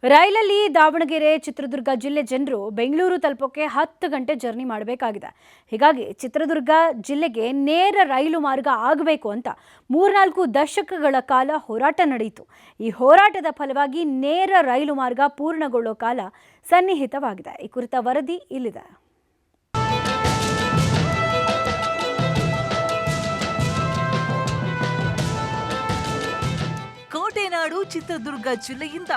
ರೈಲಲ್ಲಿ ದಾವಣಗೆರೆ ಚಿತ್ರದುರ್ಗ ಜಿಲ್ಲೆ ಜನರು ಬೆಂಗಳೂರು ತಲುಪೋಕೆ 10 ಗಂಟೆ ಜರ್ನಿ ಮಾಡಬೇಕಾಗಿದೆ. ಹೀಗಾಗಿ ಚಿತ್ರದುರ್ಗ ಜಿಲ್ಲೆಗೆ ನೇರ ರೈಲು ಮಾರ್ಗ ಆಗಬೇಕು ಅಂತ 3-4 ದಶಕಗಳ ಕಾಲ ಹೋರಾಟ ನಡೆಯಿತು. ಈ ಹೋರಾಟದ ಫಲವಾಗಿ ನೇರ ರೈಲು ಮಾರ್ಗ ಪೂರ್ಣಗೊಳ್ಳೋ ಕಾಲ ಸನ್ನಿಹಿತವಾಗಿದೆ. ಈ ಕುರಿತ ವರದಿ ಇಲ್ಲಿದೆ. ಕೋಟೆನಾಡು ಚಿತ್ರದುರ್ಗ ಜಿಲ್ಲೆಯಿಂದ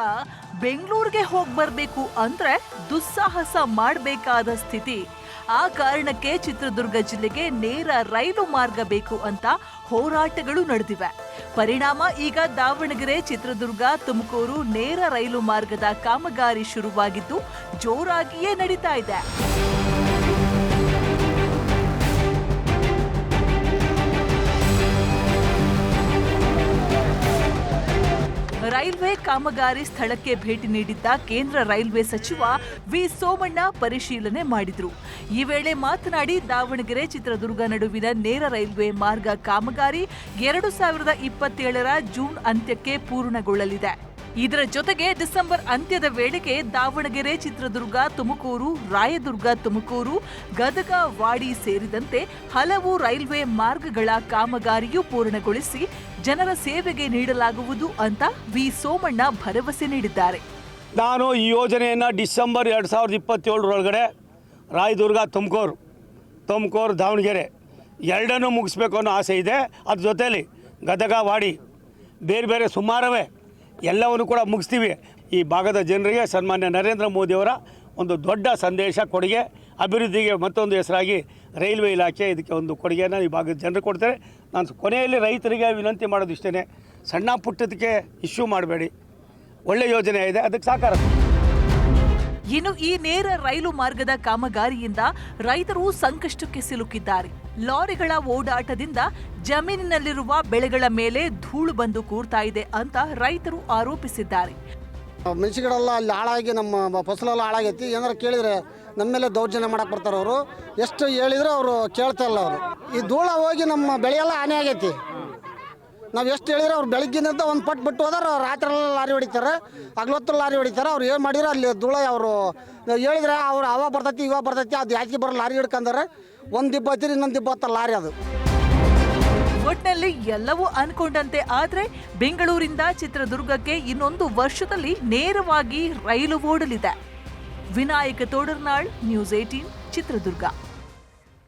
ಬೆಂಗಳೂರಿಗೆ ಹೋಗಿ ಬರಬೇಕು ಅಂದ್ರೆ ದುಸ್ಸಾಹಸ ಮಾಡಬೇಕಾದ ಸ್ಥಿತಿ. ಆ ಕಾರಣಕ್ಕೆ ಚಿತ್ರದುರ್ಗ ಜಿಲ್ಲೆಗೆ ನೇರ ರೈಲು ಮಾರ್ಗ ಬೇಕು ಅಂತ ಹೋರಾಟಗಳು ನಡೆದಿವೆ. ಪರಿಣಾಮ ಈಗ ದಾವಣಗೆರೆ, ಚಿತ್ರದುರ್ಗ, ತುಮಕೂರು ನೇರ ರೈಲು ಮಾರ್ಗದ ಕಾಮಗಾರಿ ಶುರುವಾಗಿದ್ದು ಜೋರಾಗಿಯೇ ನಡೀತಾ ಇದೆ. ರೈಲ್ವೆ ಕಾಮಗಾರಿ ಸ್ಥಳಕ್ಕೆ ಭೇಟಿ ನೀಡಿದ್ದ ಕೇಂದ್ರ ರೈಲ್ವೆ ಸಚಿವ ವಿ ಸೋಮಣ್ಣ ಪರಿಶೀಲನೆ ಮಾಡಿದ್ರು. ಈ ವೇಳೆ ಮಾತನಾಡಿ, ದಾವಣಗೆರೆ ಚಿತ್ರದುರ್ಗ ನಡುವಿನ ನೇರ ರೈಲ್ವೆ ಮಾರ್ಗ ಕಾಮಗಾರಿ 2027ರ ಜೂನ್ ಅಂತ್ಯಕ್ಕೆ ಪೂರ್ಣಗೊಳ್ಳಲಿದೆ. ಇದರ ಜೊತೆಗೆ ಡಿಸೆಂಬರ್ ಅಂತ್ಯದ ವೇಳೆಗೆ ದಾವಣಗೆರೆ, ಚಿತ್ರದುರ್ಗ, ತುಮಕೂರು, ರಾಯದುರ್ಗ, ತುಮಕೂರು, ಗದಗ, ವಾಡಿ ಸೇರಿದಂತೆ ಹಲವು ರೈಲ್ವೆ ಮಾರ್ಗಗಳ ಕಾಮಗಾರಿಯೂ ಪೂರ್ಣಗೊಳಿಸಿ ಜನರ ಸೇವೆಗೆ ನೀಡಲಾಗುವುದು ಅಂತ ವಿ ಸೋಮಣ್ಣ ಭರವಸೆ ನೀಡಿದ್ದಾರೆ. ನಾನು ಈ ಯೋಜನೆಯನ್ನು ಡಿಸೆಂಬರ್ 2027 ರಾಯದುರ್ಗ, ತುಮಕೂರು, ದಾವಣಗೆರೆ ಎರಡನ್ನೂ ಮುಗಿಸ್ಬೇಕು ಅನ್ನೋ ಆಸೆ ಇದೆ. ಅದ್ರ ಜೊತೆಯಲ್ಲಿ ಗದಗ, ವಾಡಿ ಬೇರೆ ಬೇರೆ ಸುಮಾರವೇ ಎಲ್ಲವನ್ನು ಕೂಡ ಮುಗಿಸ್ತೀವಿ. ಈ ಭಾಗದ ಜನರಿಗೆ ಸನ್ಮಾನ್ಯ ನರೇಂದ್ರ ಮೋದಿಯವರ ಒಂದು ದೊಡ್ಡ ಸಂದೇಶ, ಕೊಡುಗೆ, ಅಭಿವೃದ್ಧಿಗೆ ಮತ್ತೊಂದು ಹೆಸರಾಗಿ ರೈಲ್ವೆ ಇಲಾಖೆ ಇದಕ್ಕೆ ಒಂದು ಕೊಡುಗೆಯನ್ನು ಈ ಭಾಗದ ಜನರು ಕೊಡ್ತಾರೆ. ನಾನು ಕೊನೆಯಲ್ಲಿ ರೈತರಿಗೆ ವಿನಂತಿ ಮಾಡೋದು ಇಷ್ಟೇ, ಸಣ್ಣ ಪುಟ್ಟದಕ್ಕೆ ಇಶ್ಯೂ ಮಾಡಬೇಡಿ, ಒಳ್ಳೆ ಯೋಜನೆ ಇದೆ, ಅದಕ್ಕೆ ಸಹಕಾರ. ಇನ್ನು ಈ ನೇರ ರೈಲು ಮಾರ್ಗದ ಕಾಮಗಾರಿಯಿಂದ ರೈತರು ಸಂಕಷ್ಟಕ್ಕೆ ಸಿಲುಕಿದ್ದಾರೆ. ಲಾರಿಗಳ ಓಡಾಟದಿಂದ ಜಮೀನಿನಲ್ಲಿರುವ ಬೆಳೆಗಳ ಮೇಲೆ ಧೂಳು ಬಂದು ಕೂರ್ತಾ ಇದೆ ಅಂತ ರೈತರು ಆರೋಪಿಸಿದ್ದಾರೆ. ಮೆಣಸಿಗಳೆಲ್ಲ ಅಲ್ಲಿ ಹಾಳಾಗಿ ನಮ್ಮ ಫಸಲೆಲ್ಲ ಹಾಳಾಗೈತಿ. ಏನಾರು ಕೇಳಿದರೆ ನಮ್ಮ ಮೇಲೆ ದೌರ್ಜನ್ಯ ಮಾಡಕ್ಕೆ ಬರ್ತಾರೆ ಅವರು. ಎಷ್ಟು ಹೇಳಿದ್ರೆ ಅವರು ಕೇಳ್ತಾ ಇಲ್ಲ. ಅವರು ಈ ಧೂಳ ಹೋಗಿ ನಮ್ಮ ಬೆಳೆಯೆಲ್ಲ ಹಾನಿ ಆಗೈತಿ. ನಾವು ಎಷ್ಟು ಹೇಳಿದ್ರೆ ಅವ್ರು ಬೆಳಗ್ಗಿನಿಂದ ಒಂದು ಪಟ್ಟು ಬಿಟ್ಟು ಹೋದ್ರೆ ರಾತ್ರೆಲ್ಲ ಲಾರಿ ಹೊಡಿತಾರೆ, ಹಗಲೊತ್ತು ಲಾರಿ ಹೊಡಿತಾರೆ. ಅವ್ರು ಏನು ಮಾಡಿದ್ರೆ ಅಲ್ಲಿ ಧೂಳ ಅವರು ಹೇಳಿದ್ರೆ ಅವ್ರು ಅವ ಬರ್ತೈತಿ ಇವಾಗ ಬರ್ತೈತಿ, ಅದು ಯಾಕೆ ಬರೋ ಲಾರಿ ಹಿಡ್ಕೊಂಡ್ರೆ ಒಂದು ದಿಬ್ಬ ಹತ್ತಿರ ಇನ್ನೊಂದು ದಿಬ್ಬ ಹತ್ತ ಲಾರಿ. ಅದು ಒಟ್ಟಿನಲ್ಲಿ ಎಲ್ಲವೂ ಅನ್ಕೊಂಡಂತೆ ಆದ್ರೆ ಬೆಂಗಳೂರಿಂದ ಚಿತ್ರದುರ್ಗಕ್ಕೆ ಇನ್ನೊಂದು ವರ್ಷದಲ್ಲಿ ನೇರವಾಗಿ ರೈಲು ಓಡಲಿದೆ. ವಿನಾಯಕ ತೋಡರ್ನಾಳ್, ನ್ಯೂಸ್ 18, ಚಿತ್ರದುರ್ಗ.